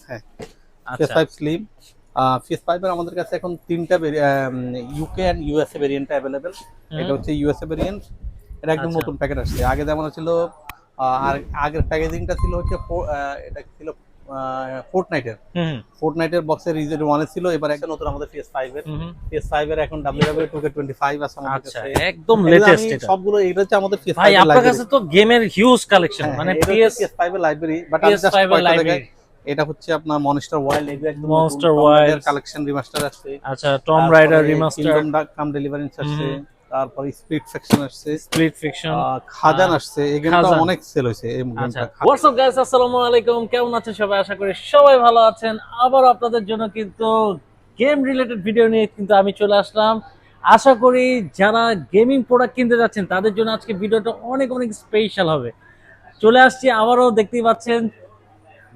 হ্যাঁ আচ্ছা PS5 slim. PS5 এর আমাদের কাছে এখন তিনটা UK and USA variant available. এটা হচ্ছে ইউএসএ ভেরিয়েন্ট, এটা একদম আচ্ছা নতুন প্যাকেট আসছে। আগে যেমন ছিল আর আগের প্যাকেজিংটা ছিল হচ্ছে এটা ছিল ফোর্টনাইটের হুম ফোর্টনাইটের বক্সের রিজন 1 ছিল। এবার একটা নতুন আমাদের PS5 এর হুম PS5 এর এখন WWE 2K25 আছে আমাদের আচ্ছা কাছে। একদম এগুলো লেটেস্ট আমি এটা। সবগুলো এটা হচ্ছে আমাদের PS5 ভাই এর আপনার লাইব্রেরি। কাছে তো গেমের হিউজ কালেকশন, হ্যাঁ, মানে এটা হচ্ছে PS5 এর লাইব্রেরি, বাট আমি জাস্ট PS5 এর কয়েকটা লাইব্রেরি। দেখাই। এটা হচ্ছে আপনার মনস্টার ওয়াইল্ড, এগুলো একদম নতুন Monster Tomb Wild, Raider Collection Remaster আসছে। আচ্ছা Tomb Raider Remaster, Kingdom Come Deliverance আসছে। তারপর স্প্লিট ফ্যাকশন আসছে, স্প্লিট ফিকশন, খাজান আসছে। এই গেমটা খাজান। অনেক সেল হয়েছে এই আচ্ছা গেমটা। হোয়াটস আপ গাইস, আসসালামু আলাইকুম। কেমন আছেন সবাই? আশা করি সবাই ভালো আছেন। আবার আপনাদের জন্য কিন্তু গেম রিলেটেড ভিডিও নিয়ে কিন্তু আমি চলে আসলাম। আশা করি যারা গেমিং প্রোডাক্ট কিনতে যাচ্ছেন তাদের জন্য আজকে ভিডিওটা অনেক অনেক স্পেশাল হবে। চলে আসছি আবারও, দেখতেই পাচ্ছেন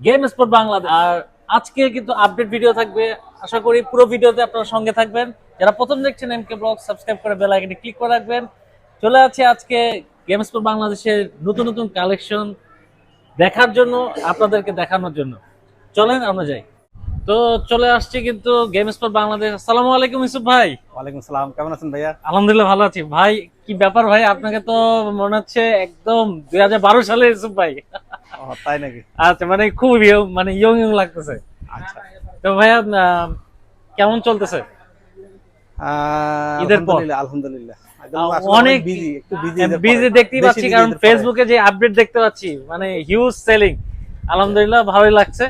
গেম স্পট বাংলাদেশ। আর আজকে কিন্তু আপডেট ভিডিও থাকবে, আশা করি পুরো ভিডিওতে আপনারা সঙ্গে থাকবেন। যারা প্রথম দেখছেন এমকে ব্লগ, সাবস্ক্রাইব করে বেল আইকনে ক্লিক করে রাখবেন। চলে আছে আজকে গেম স্পট বাংলাদেশের নতুন নতুন কালেকশন দেখার জন্য, আপনাদেরকে দেখানোর জন্য। চলেন আমরা যাই। তো চলে আসছি কিন্তু গেম স্পট বাংলাদেশ। আসসালামু আলাইকুম ইউসুফ ভাই। ওয়ালাইকুম আসসালাম, কেমন আছেন ভাইয়া? আলহামদুলিল্লাহ ভালো আছি ভাই। কি ব্যাপার ভাই, আপনাকে তো মনে হচ্ছে একদম 2012 সালে ইউসুফ ভাই। তাই নাকি? আচ্ছা, মানে খুব মানে ইয়ং ইয়ং লাগতেছে। আচ্ছা, তো ভাইয়া কেমন চলতেছে ঈদের পর? আলহামদুলিল্লাহ অনেক বিজি, একটু বিজি দেখতেই পাচ্ছি, কারণ ফেসবুকে যে আপডেট দেখতে পাচ্ছি মানে হিউজ সেলিং। আলহামদুলিল্লাহ ভালোই লাগছে।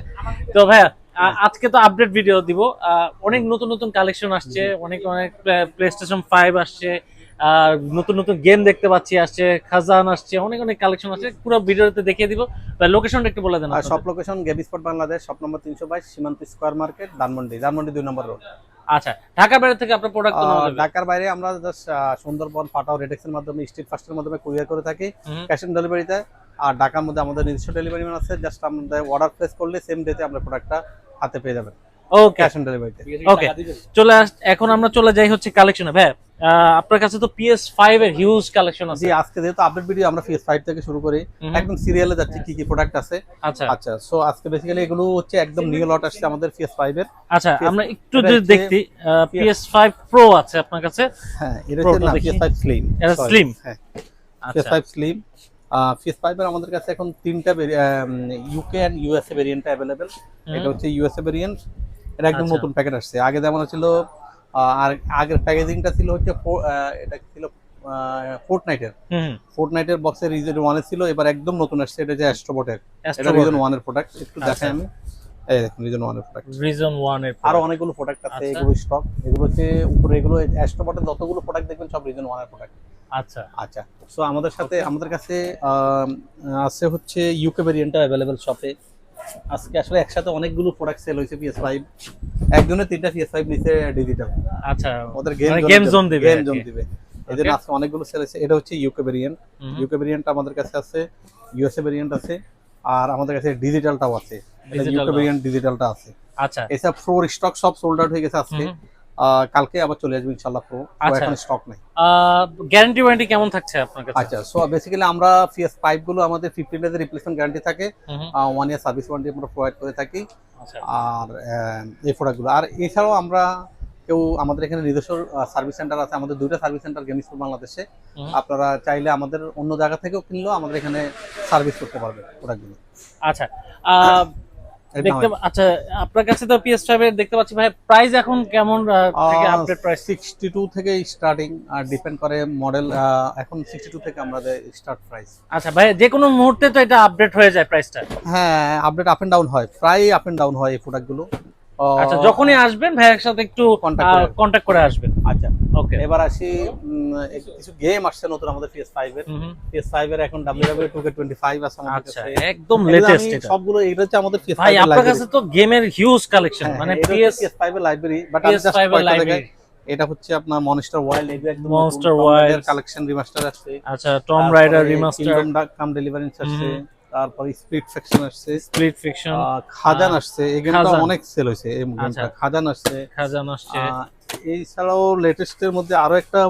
তো ভাইয়া আজকে তো আপডেট ভিডিও দিব। অনেক নতুন নতুন কালেকশন আসছে, অনেক অনেক প্লেস্টেশন 5 আসছে, নতুন নতুন গেম দেখতে পাচ্ছি আসছে, খাজান আসছে, অনেক অনেক কালেকশন আছে। পুরো ভিডিওতে দেখিয়ে দিব। লোকেশনটা একটু বলে দেন। আর সব location game spot Bangladesh, shop number 322, সীমান্ত স্কয়ার মার্কেট, ধানমন্ডি 2 নম্বর রোড। আচ্ছা, ঢাকার বাইরে থেকে আপনার প্রোডাক্ট নেওয়া যাবে? ঢাকার বাইরে আমরা জাস্ট সুন্দরবন, পাটাও, রেডেক্সের মাধ্যমে, স্ট্রিট ফাস্টের মাধ্যমে কুরিয়ার করে থাকি ক্যাশ অন ডেলিভারিতে। আর ঢাকার মধ্যে আমাদের নিজস্ব ডেলিভারি ম্যান আছে, জাস্ট আমাদের অর্ডার প্লেস করলে সেম ডেতে আমরা প্রোডাক্টটা হাতে পেয়ে যাবেন ওকে, ক্যাশ অন ডেলিভারিতে। ওকে, এখন আমরা চলে যাই হচ্ছে কালেকশনে। ভাই আপনার কাছে তো PS5 এর হিউজ কালেকশন আছে। জি, আজকে যেহেতু আপডেট ভিডিও আমরা PS5 থেকে শুরু করি, একদম সিরিয়ালে যাচ্ছি কি কি প্রোডাক্ট আছে। আচ্ছা আচ্ছা, সো আজকে বেসিক্যালি এগুলো হচ্ছে একদম নিউ লট আসছে আমাদের PS5 এর। আচ্ছা, আমরা একটু যদি দেখি PS5 Pro আছে আপনার কাছে। হ্যাঁ, এটা হচ্ছে না PS5 স্লিম। এটা স্লিম, হ্যাঁ আচ্ছা PS5 স্লিম। PS5 এর আমাদের কাছে এখন তিনটা UK and USA variant available. এটা হচ্ছে ইউএসএ ভেরিয়েন্ট, এটা একদম নতুন প্যাকেট আসছে। আগে যেমন ছিল আর আগের প্যাকেজিংটা ছিল হচ্ছে এটা ছিল ফোর্টনাইটের বক্সের রিজন 1 ছিল। এবার একদম নতুন আসছে, এটা হচ্ছে অ্যাস্ট্রোবটের। এটা রিজন 1 এর প্রোডাক্ট। একটু দেখাই আমি, এই দেখুন রিজন 1 এর প্রোডাক্ট। রিজন 1 এর আরো অনেকগুলো প্রোডাক্ট আছে, এগুলো স্টক। এগুলো হচ্ছে উপরে, এগুলো অ্যাস্ট্রোবটের যতগুলো প্রোডাক্ট দেখবেন সব রিজন 1 এর প্রোডাক্ট। আচ্ছা আচ্ছা, সো আমাদের কাছে আছে হচ্ছে ইউকে ভেরিয়েন্টটা अवेलेबल শপে। আজকে আসলে একসাথে অনেকগুলো প্রোডাক্ট সেল হয়েছে PS5। একজনে 3টা PS5 নিচে ডিজিটাল। আচ্ছা, ওদের গেম জোন দিবে। এদের আজকে অনেকগুলো সেল হয়েছে। এটা হচ্ছে ইউকে ভেরিয়েন্ট। ইউকে ভেরিয়েন্টটা আমাদের কাছে আছে, ইউএসএ ভেরিয়েন্ট আছে, আর আমাদের কাছে ডিজিটালটাও আছে। ইউকে ভেরিয়েন্ট ডিজিটালটা আছে। আচ্ছা, এসব প্রো স্টক সব সোল্ড আউট হয়ে গেছে আজকে। কালকে আবার চলে আসবে ইনশাআল্লাহ প্রো। এখন স্টক নাই। গ্যারান্টি ওয়ারেন্টি কেমন থাকছে আপনার কাছে? আচ্ছা, সো বেসিক্যালি আমরা PS5 গুলো আমাদের 15 ডেজ রিপ্লেসমেন্ট গ্যারান্টি থাকে, 1 ইয়ার সার্ভিস ওয়ারেন্টি আমরা প্রোভাইড করে থাকি। আচ্ছা, আর এই প্রোডাক্টগুলো, আর এছাড়াও আমরা আমাদের এখানে নিজস্ব সার্ভিস সেন্টার আছে। আমাদের 2টা সার্ভিস সেন্টার গেম স্পট বাংলাদেশে। আপনারা চাইলে আমাদের অন্য জায়গা থেকেও কিনলেও আমাদের এখানে সার্ভিস করতে পারবেন প্রোডাক্টগুলো। আচ্ছা, আচ্ছা, আপনার কাছে তো PS5 এর দেখতে পাচ্ছি ভাই, প্রাইস এখন কেমন থেকে আপডেট প্রাইস? 62 থেকে স্টার্টিং, আর ডিপেন্ড করে মডেল। এখন 62 থেকে আমাদের স্টার্ট প্রাইস। আচ্ছা ভাই, যে কোনো মুহূর্তে তো এটা আপডেট হয়ে যায় প্রাইসটা? হ্যাঁ, আপডেট আপ এন্ড ডাউন হয়, প্রায় আপ এন্ড ডাউন হয় এই প্রোডাক্টগুলো। আচ্ছা, যখনই আসবেন ভাইয়ের সাথে একটু কন্টাক্ট করে আসবেন। আচ্ছা, ওকে, এবার আসি, কিছু গেম আসছে নতুন আমাদের PS5 এর। PS5 এর এখন WWE 2K25 আছে আমাদের আচ্ছা কাছে। একদম লেটেস্ট এটা। সবগুলো এটা হচ্ছে আমাদের PS5 ভাই এর আপনার লাইব্রেরি। কাছে তো গেমের হিউজ কালেকশন, মানে PS5 এর লাইব্রেরি, বাট আমি জাস্ট PS5 এর কয়েকটা লাইব্রেরি। দেখাই। এটা হচ্ছে আপনার মনস্টার ওয়াইল্ড, এটা একদম মনস্টার ওয়াইল্ড কালেকশন রিমাস্টার আসছে। আচ্ছা, Tomb Raider Remaster, Kingdom Come Deliverance আসছে। তারপর স্প্লিট ফ্যাকশন আসছে, স্প্লিট ফিকশন, খাজান আসছে। এই গেমটা অনেক সেল হয়েছে এই আচ্ছা, গেমটা। খাজান আসছে, খাজান আসছে। এই ছাড়াও লেটেস্টের মধ্যে আরো একটা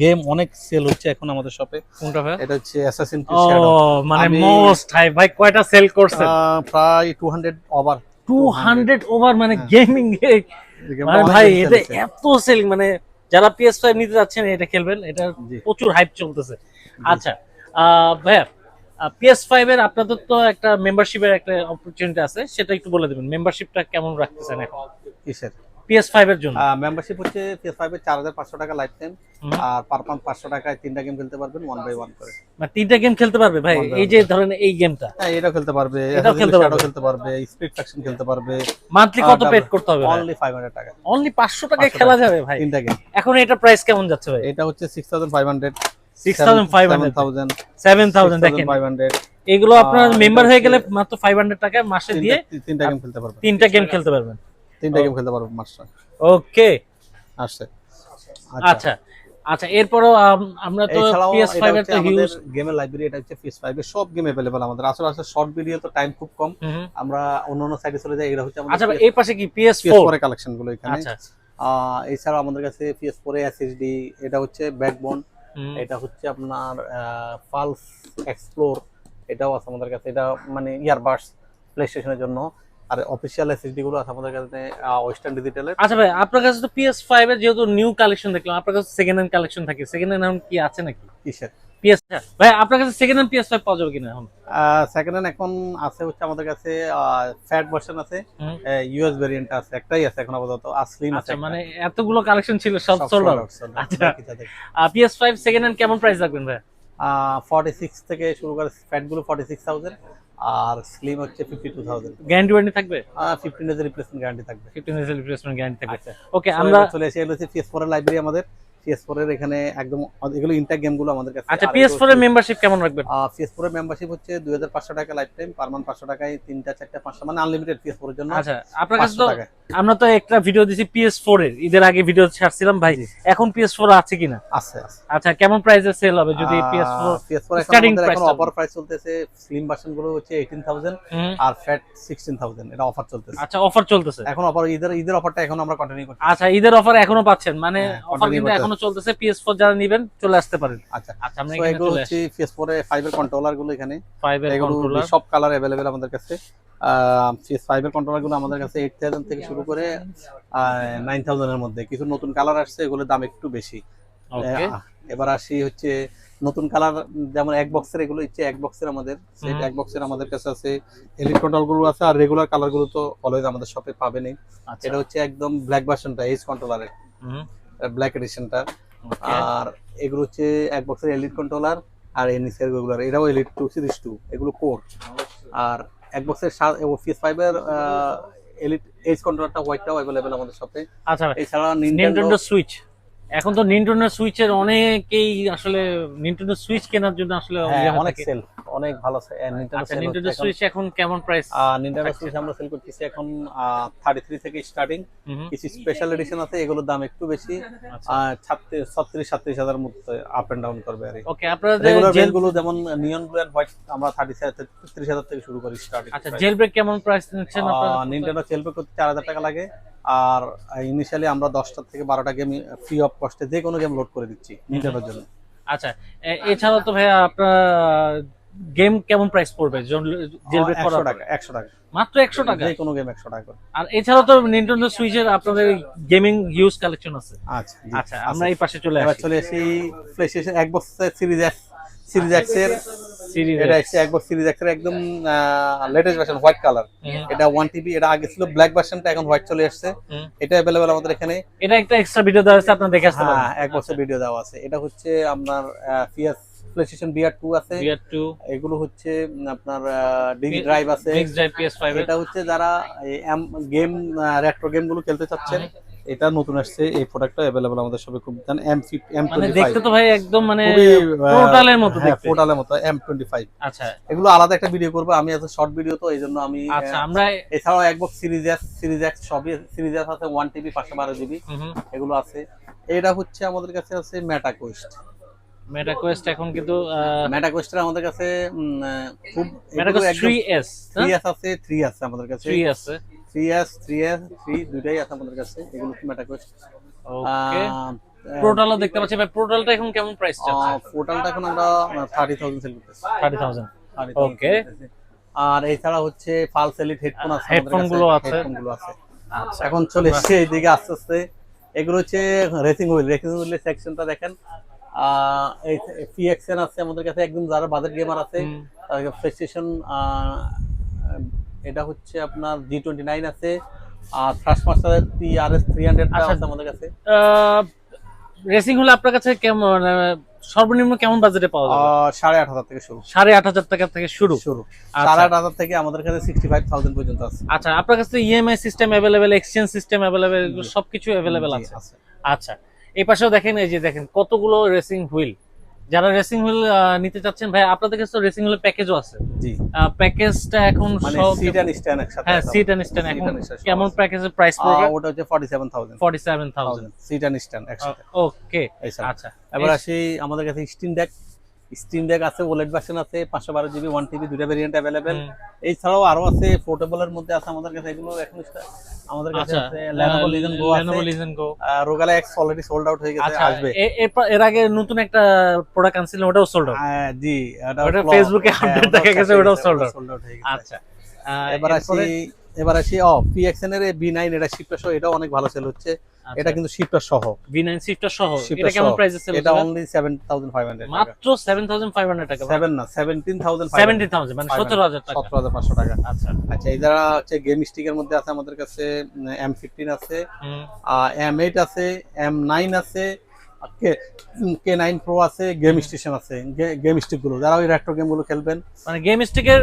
গেম অনেক সেল হচ্ছে এখন আমাদের শপে। কোনটা ভাই? এটা হচ্ছে অ্যাসাসিন ক্রিড শ্যাডো। মানে মোস্ট হাই ভাই, কয়টা সেল করছেন? প্রায় 200 ওভার। 200 ওভার মানে গেমিং এই মানে অনেক ভাই game এটা খেলেছে। এত সেলিং, মানে যারা PS5 নিতে যাচ্ছেন এটা খেলবেন, এটা জি। প্রচুর হাইপ চলতেছে। আচ্ছা ভাইয়া, PS5 এর আপনাদের তো একটা মেম্বারশিপের একটা অপরচুনিটি আছে, সেটা একটু বলে দেবেন, মেম্বারশিপটা কেমন রাখতেছেন এখন কিসের PS5 এর জন্য? মেম্বারশিপ হচ্ছে PS5 এর 4500 টাকা লাইফ টাইম, হুম। আর পার মান্থ 500 টাকায় 3টা গেম খেলতে পারবেন 1 বাই 1 করে। মানে 3টা গেম খেলতে পারবে ভাই? One by এই one যে করে। ধরেন এই গেমটা হ্যাঁ, এটাও খেলতে পারবে, এটাও খেলতে পারবে। খেলতে পারবে, স্পিড ফ্যাকশন খেলতে পারবে। মান্থলি কত পেড করতে হবে? অনলি 500 টাকা, অনলি 500 টাকায় 500 খেলা টাকা। যাবে ভাই? 3টা গেম। এখন এটা প্রাইস কেমন যাচ্ছে ভাই? এটা হচ্ছে 6500, 6500, 7000, 7000 দেখেন। 6500। এগুলো আপনার এটা মেম্বার হয়ে গেলে হচ্ছে মাত্র 500 টাকায় মাসে দিয়ে 3টা গেম খেলতে পারবে, 3টা গেম খেলতে পারবেন। 3টা গেম খেলতে পারবে মাসে। ওকে, আসছে। আচ্ছা আচ্ছা, এরপরও আমরা তো এছাড়াও PS5 এটা এর হচ্ছে তো আমাদের হিউজ। গেমের লাইব্রেরি, এটা হচ্ছে PS5 এর সব গেম अवेलेबल আমাদের। আসলে শর্ট ভিডিও তো টাইম খুব কম, আমরা অন্য সাইডে চলে যাই। এটা হচ্ছে আমাদের আচ্ছা ভাই, এই পাশে কি PS4? PS4 এর কালেকশন গুলো এখানে। আচ্ছা এছাড়াও আমাদের কাছে PS4 এ SSD, এটা হচ্ছে ব্যাকবোন, হুম। এটা হচ্ছে আপনার পালস এক্সপ্লোর, এটাও আছে আমাদের কাছে। এটা মানে ইয়ারবাডস প্লেস্টেশনের জন্য। আর অফিশিয়াল এসএসডি গুলো আছে আমাদের কাছে ওয়েস্টার্ন ডিজিটালের। আচ্ছা ভাই, আপনার কাছে তো PS5 এর যেহেতু নিউ কালেকশন দেখলাম, আপনার কাছে সেকেন্ড হ্যান্ড কালেকশন থাকে, সেকেন্ড হ্যান্ড এখন কি আছে নাকি? কিসের PS ভাই, আপনার কাছে সেকেন্ড হ্যান্ড PS5 পাওয়া যাবে কিনা এখন? সেকেন্ড হ্যান্ড এখন আছে হচ্ছে আমাদের কাছে ফ্যাট ভার্সন আছে, হুম। ইউএস ভেরিয়েন্ট আছে, একটাই আছে এখন আপাতত, আর স্লিম আছে আচ্ছা, একটা। মানে এতগুলো কালেকশন ছিল, সব সব sold sold out. out, sold out, আচ্ছা, বাকি যাদের। PS5 সেকেন্ড হ্যান্ড কেমন প্রাইস রাখবেন ভাই? 46 থেকে শুরু করে, ফ্যাট গুলো 46000, আর স্লিম হচ্ছে 52000। গ্যারান্টি ওয়ারেন্টি থাকবে? 15 ডেজ রিপ্লেসমেন্ট গ্যারান্টি থাকবে। 15 ডেজ রিপ্লেসমেন্ট গ্যারান্টি থাকবে। আচ্ছা, ওকে, আমরা আমরা চলে এসে এলো হচ্ছে PS4 এর লাইব্রেরি আমাদের। PS4 এর এখানে একদম এগুলো ইনটেক গেম গুলো আমাদের কাছে। আচ্ছা, আর PS4 এর মেম্বারশিপ কেমন রাখবেন? PS4 এর মেম্বারশিপ হচ্ছে 2500 টাকা লাইফ টাইম, পার মান্থ 500 টাকায় 3টা 4টা 5টা, মানে আনলিমিটেড PS4 এর জন্য। আচ্ছা, আপনার কাছে তো 500 টাকা। আমরা তো একটা ভিডিও দিছি PS4 এর, ঈদের আগে ভিডিও ছাড়ছিলাম ভাই। এখন PS4 আছে কিনা? আছে আছে। আচ্ছা, কেমন প্রাইসে সেল হবে যদি PS4? PS4 এখন starting আমাদের price এখন টা অফার প্রাইস চলতেছে। স্লিম ভার্সন গুলো হচ্ছে 18000, হুম। আর ফ্যাট 16000, এটা অফার চলতেছে আচ্ছা, অফার চলতেছে এখন। অফার ঈদের অফারটা এখন আমরা কন্টিনিউ করছি। আচ্ছা, ঈদের অফার এখনো পাচ্ছেন, মানে হ্যাঁ, অফার continue কিন্তু করতে এখনো চলতেছে। PS4 যারা নেবেন চলে আসতে পারেন। আচ্ছা আচ্ছা, আমরা তো এখানে এগুলো চলে হচ্ছে আসি। PS4 এর 5 এর কন্ট্রোলার গুলো এখানে। 5 এর এগুলো কন্ট্রোলার। সব কালার अवेलेबल আমাদের কাছে। PS5 এর কন্ট্রোলার গুলো আমাদের কাছে 8000 থেকে শুরু করে 9000 এর মধ্যে। কিছু নতুন কালার আসছে, এগুলোর দাম একটু বেশি। ওকে, এবার আসি হচ্ছে নতুন কালার, যেমন এক বক্সের, এগুলো হচ্ছে এক বক্সের আমাদের সেট। এক বক্সের আমাদের কাছে আছে এলিট কন্ট্রোল গুলো আছে, আর রেগুলার কালার গুলো তো অলওয়েজ আমাদের শপে পাবেনই। আচ্ছা, এটা হচ্ছে একদম ব্ল্যাক ভার্সনটা, এইচ কন্ট্রোলারের হুম, ব্ল্যাক এডিশনটা। ওকে। আর এগুলো হচ্ছে এক বক্সের এলিট কন্ট্রোলার, আর এর নিচের রেগুলার, এটাও এলিট 2 সিরিজ 2, এগুলো কোর। আর এক বক্সের PS5 এর এলিট এইচ কন্ট্রোলারটা হোয়াইটটাও अवेलेबल আমাদের শপে। আচ্ছা, এছাড়া নিনটেন্ডো সুইচ, এখন তো নিনটেন্ডো সুইচের অনেকেই আসলে নিনটেন্ডো সুইচ কেনার জন্য আসলে ইয়ে হয়ে অনেক থাকে। সেল, অনেক ভালো নিনটেন্ডো আচ্ছা, সেল নিনটেন্ডো হচ্ছে এখন। সুইচ এখন কেমন প্রাইস? নিনটেন্ডো সুইচ আমরা সেল করতেছি এখন 33 থেকে স্টার্টিং। কিছু স্পেশাল এডিশন আছে, এগুলোর দাম একটু বেশি, 36-37 মধ্যে আপ এন্ড ডাউন করবে। আর ওকে, আপনারা রেগুলার রেঞ্জ গুলো যেমন নিয়ন ব্লু এন্ড হোয়াইট আমরা 33,000 থেকে শুরু করি স্টার্টিং। আচ্ছা, জেল ব্রেক কেমন প্রাইস নিচ্ছেন আপনারা? নিনটেন্ডো সেল করতে 4000 টাকা লাগে। আর ইনিশিয়ালি আমরা 10টা থেকে 12টা গেম ফ্রি অফ কস্টে যে কোনো গেম লোড করে দিচ্ছি নিনটেন্ডোর জন্য। আচ্ছা, এছাড়া তো ভাইয়া আপনার গেম কেমন প্রাইস পড়বে জেল ব্রেক 100 করার টাকা, 100 টাকা, মাত্র 100 টাকা? যে কোনো গেম 100 টাকা করে। আর এছাড়া তো নিনটেন্ডো সুইচের আপনাদের গেমিং ইউজ কালেকশন আছে। আচ্ছা জি, আচ্ছা, আমরা এই পাশে চলে এবার আসি। চলে আসি PlayStation Xbox series x, series x এর। সিরিজ এটা হচ্ছে এক্সবক্স সিরিজ এক্স এর একদম লেটেস্ট ভার্সন, হোয়াইট কালার। এটা 1 টিবি, এটা আগে ছিল ব্ল্যাক ভার্সনটা, এখন হোয়াইট চলে আসছে। এটা अवेलेबल আমাদের এখানে। এটা একটা এক্সট্রা ভিডিও দেওয়া আছে, আপনারা দেখে আসতে পারেন। হ্যাঁ, এক বছর ভিডিও দেওয়া আছে। এটা হচ্ছে আপনার প্লেস্টেশন VR 2 আছে, VR2, এগুলো হচ্ছে আপনার ডিজি ড্রাইভ আছে। নেক্সট ড্রাইভ PS5 এর। এটা হচ্ছে যারা গেম রেট্রো গেম গুলো খেলতে চাচ্ছেন, এটা নতুন আসছে এই প্রোডাক্টটা अवेलेबल আমাদের সবে। খুব জান মানে দেখতে তো ভাই একদম মানে খুবই, পোর্টালের মতো দেখতে। পোর্টালের মতো M25। আচ্ছা এগুলো আলাদা একটা ভিডিও করব আমি, এত শর্ট ভিডিও তো এই জন্য আমি। আচ্ছা, আমরা এছাড়াও এক্সবক্স সিরিজ এক্স সবই সিরিজ এক্স আছে, 1 টিবি 512 জিবি, এগুলো আছে। এটা হচ্ছে আমাদের কাছে আছে মেটা কোয়েস্ট। মেটা কোয়েস্ট এখন কিন্তু মেটা কোয়েস্টের আমাদের কাছে খুব মেটা কোয়েস্ট 3S 3S আছে, 3 আছে আমাদের কাছে। 3 আছে। 3 দুইটাই আছে আমাদের কাছে, এগুলো মেটা কোয়েস্ট। ওকে, পোর্টালও দেখতে পাচ্ছি ভাই। পোর্টালটা এখন কেমন প্রাইস চাচ্ছে? পোর্টালটা এখন আমরা 30,000 সেল করতেছি। 30,000। ওকে, আর এছাড়া হচ্ছে পালস এলিট হেডফোন আছে, হেডফোন গুলো আছে। হেডফোন গুলো আছে। আচ্ছা এখন চলে এসেছে এইদিকে আস্তে আস্তে। এগুলো হচ্ছে রেসিং হুইলের সেকশনটা দেখেন। এই পিএক্সএন আছে আমাদের কাছে, একদম যারা বাজেট গেমার আছে প্লেস্টেশন। এটা হচ্ছে আপনার G29 আছে, আর থ্রাস্টমাস্টার PRS 300 আচ্ছা। আছে আমাদের কাছে। রেসিং হলে আপনার কাছে কেমন সর্বনিম্ন কেমন বাজেটে পাওয়া যাবে? 8,500 থেকে শুরু। 8,500 টাকা থেকে শুরু। শুরু আচ্ছা। 8,500 থেকে আমাদের কাছে 65,000 পর্যন্ত আছে। আচ্ছা, আপনার কাছে EMI system available, exchange system available, জি। সবকিছু অ্যাভেলেবেল জি, আছে। আছে। আচ্ছা, এই পাশেও দেখেন, এই যে দেখেন কতগুলো রেসিং হুইল। যারা রেসিং হুইল নিতে চাচ্ছেন ভাই, আপনাদের কাছে তো রেসিং হুইলের প্যাকেজও আছে। জি, প্যাকেজটা এখন মানে সব সিট এন্ড স্ট্যান্ড একসাথে হ্যাঁ, আছে। সিট এন্ড স্ট্যান্ড এখন Seat and stand কেমন সব আছে। প্যাকেজের প্রাইস পড়বে? ওটা হচ্ছে 47,000 47,000। সিট এন্ড স্ট্যান্ড একসাথে। ওকে, এইসব। আচ্ছা। এবার আসি আমাদের কাছে স্টিম ডেক আছে, ওলেড ভার্সন আছে, 512 জিবি 1 টিবি দুইটা ভেরিয়েন্ট अवेलेबल। এছাড়াও আরো আছে, পোর্টেবলের মধ্যে আছে আমাদের কাছে, এগুলো এখন আমাদের কাছে আচ্ছা, আছে। Lenovo Legion Go আছে, Lenovo Legion Go। Rogala X already sold out হয়ে গেছে, আচ্ছা, আসবে। এর আগে নতুন একটা প্রোডাক্ট আনছিলেন, ওটাও সোল্ড আউট। জি, ওটা ফেসবুকে আপডেট দেখা গেছে, ওটাও সোল্ড আউট। সোল্ড আউট হয়ে গেছে। আচ্ছা, এবার আসি PXN এর B9, এটা শিফটার সহ, এটাও অনেক ভালো সেল হচ্ছে। এটা কিন্তু শিফটার সহ, V9 শিফটার সহ। Shifter এটা কেমন সহ। প্রাইসে সেল এটা হচ্ছে? অনলি 7,500 টাকা। মাত্র 7,500 টাকা। 7 না, 17,500 17,000 মানে 17,000 টাকা। 17,500 টাকা। আচ্ছা, আচ্ছা, এই যারা হচ্ছে গেম স্টিকের মধ্যে আছে আমাদের কাছে M15 আছে, M8 আছে, M9 আছে, K9 Pro আছে, গেম স্টেশন আছে। গেম স্টিক গুলো যারা ওই রেট্রো গেম গুলো খেলবেন, মানে গেম স্টিকের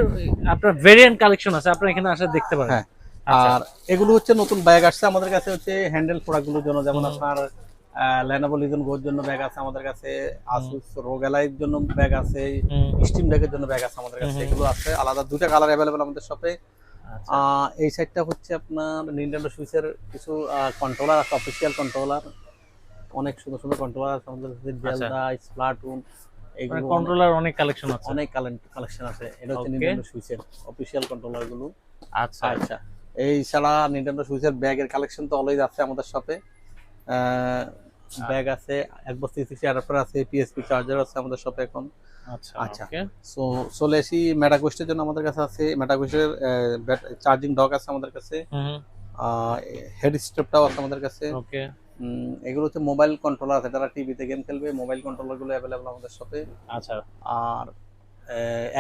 আপনার ভেরিয়েন্ট কালেকশন আছে, আপনি এখানে আসলে দেখতে পারেন। হ্যাঁ। আচ্ছা। আর এগুলো হচ্ছে নতুন ব্যাগ আসছে আমাদের কাছে, হচ্ছে হ্যান্ডেল প্রোডাক্ট গুলোর জন্য, যেমন আপনার Lenovo Legion Go এর জন্য ব্যাগ আছে আমাদের কাছে, Asus ROG Ally এর জন্য ব্যাগ আছে, স্টিম ডেকের জন্য ব্যাগ আছে আমাদের কাছে। এগুলো আছে আলাদা, দুইটা কালার अवेलेबल আমাদের শপে। আচ্ছা। এই সাইডটা হচ্ছে আপনার Nintendo Switch এর কিছু কন্ট্রোলার আছে, অফিশিয়াল কন্ট্রোলার। অনেক সুন্দর সুন্দর কন্ট্রোলার আছে আমাদের কাছে, জেলদা, স্প্লাটুন, মানে এগুলো কন্ট্রোলার অনেক কালেকশন আছে। অনেক কালেকশন আছে। এটা হচ্ছে Okay. Nintendo Switch এর অফিশিয়াল কন্ট্রোলার গুলো। আচ্ছা, আচ্ছা, এই ছাড়া Nintendo Switch এর ব্যাগের কালেকশন তো অলওয়েজ আছে আমাদের শপে। ব্যাগ আছে, Xbox 360 অ্যাডাপ্টার আছে, PSP চার্জার আছে আমাদের শপে এখন। আচ্ছা, আচ্ছা। ওকে। সো চলে আসি মেটাকোয়েস্টের জন্য আমাদের কাছে আছে, মেটাকোয়েস্টের চার্জিং ডক আছে আমাদের কাছে, হেড স্ট্রাপটাও আছে আমাদের কাছে। ওকে, এগুলো হচ্ছে মোবাইল কন্ট্রোলার আছে, যারা টিভিতে গেম খেলবে, মোবাইল কন্ট্রোলার গুলো অ্যাভেলেবল আমাদের শপে। আচ্ছা, আর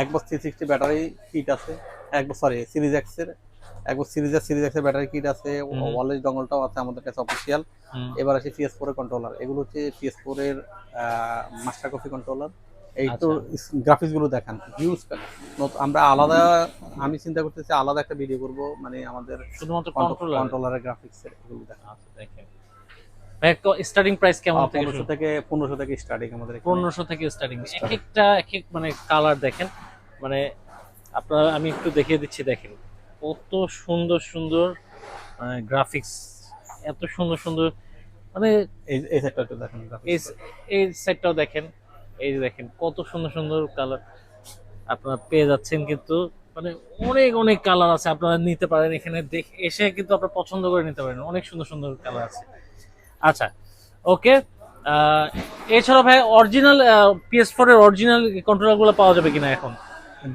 Xbox 360 ব্যাটারি কিট আছে, সিরিজ এক্স এর সিরিজ এক্স এর ব্যাটারি কিট আছে, ওয়ারলেস ডঙ্গলটাও আছে আমাদের কাছে অফিশিয়াল। এবার আসি PS4 এর কন্ট্রোলার, এগুলো হচ্ছে PS4 এর মাস্টার কপি কন্ট্রোলার। এই তো গ্রাফিক্স গুলো দেখেন, হিউজ। আমরা আলাদা, আমি চিন্তা করতেছি আলাদা একটা ভিডিও করব, মানে আমাদের শুধুমাত্র কন্ট্রোলারের গ্রাফিক্স এর এগুলো দেখেন। আচ্ছা, দেখেন ভাই, স্টার্টিং প্রাইস কেমন থেকে 1500 থেকে স্টার্টিং আমাদের এখানে। 1500 থেকে স্টার্টিং। এক এক মানে কালার দেখেন, মানে আপনারা, আমি একটু দেখিয়ে দিচ্ছি, দেখেন কত সুন্দর সুন্দর গ্রাফিক্স, এত সুন্দর সুন্দর, মানে এই সেটটা একটু দেখেন, এই সেটটাও দেখেন, এই যে দেখেন কত সুন্দর সুন্দর কালার আপনারা পেয়ে যাচ্ছেন। কিন্তু মানে অনেক অনেক কালার আছে, আপনারা নিতে পারেন এখানে এসে, কিন্তু আপনারা পছন্দ করে নিতে পারেন, অনেক সুন্দর সুন্দর কালার আছে। আচ্ছা, ওকে। এছাড়া ভাই অরিজিনাল PS4 এর অরিজিনাল কন্ট্রোলার গুলো পাওয়া যাবে কিনা এখন?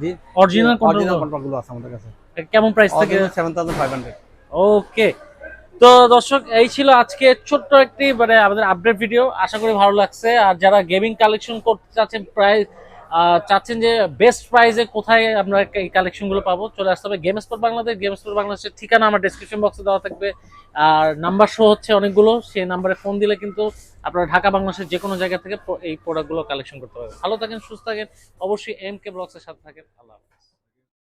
জি, অরিজিনাল কন্ট্রোলার গুলো আছে আমাদের কাছে। কেমন প্রাইস থেকে? 7500। ওকে, তো দর্শক, এই ছিল আজকে ছোট্ট একটি মানে আমাদের আপডেট ভিডিও। আশা করি ভালো লাগছে। আর যারা গেমিং কালেকশন করতে চাচ্ছেন, চাচ্ছেন যে বেস্ট প্রাইসে কোথায় আমরা এই কালেকশন গুলো পাবো, চলে আসতে হবে game spot Bangladesh. Game spot বাংলাদেশের ঠিকানা আমার ডেসক্রিপশন বক্সে দেওয়া থাকবে, আর নাম্বার শো হচ্ছে অনেকগুলো, সেই নাম্বারে ফোন দিলে কিন্তু আপনারা ঢাকা বাংলাদেশের যে কোনো জায়গা থেকে এই প্রোডাক্টগুলো কালেকশন করতে পারবেন। ভালো থাকেন, সুস্থ থাকেন, অবশ্যই MK ব্লগসের সাথে থাকেন। আল্লাহ হাফেজ।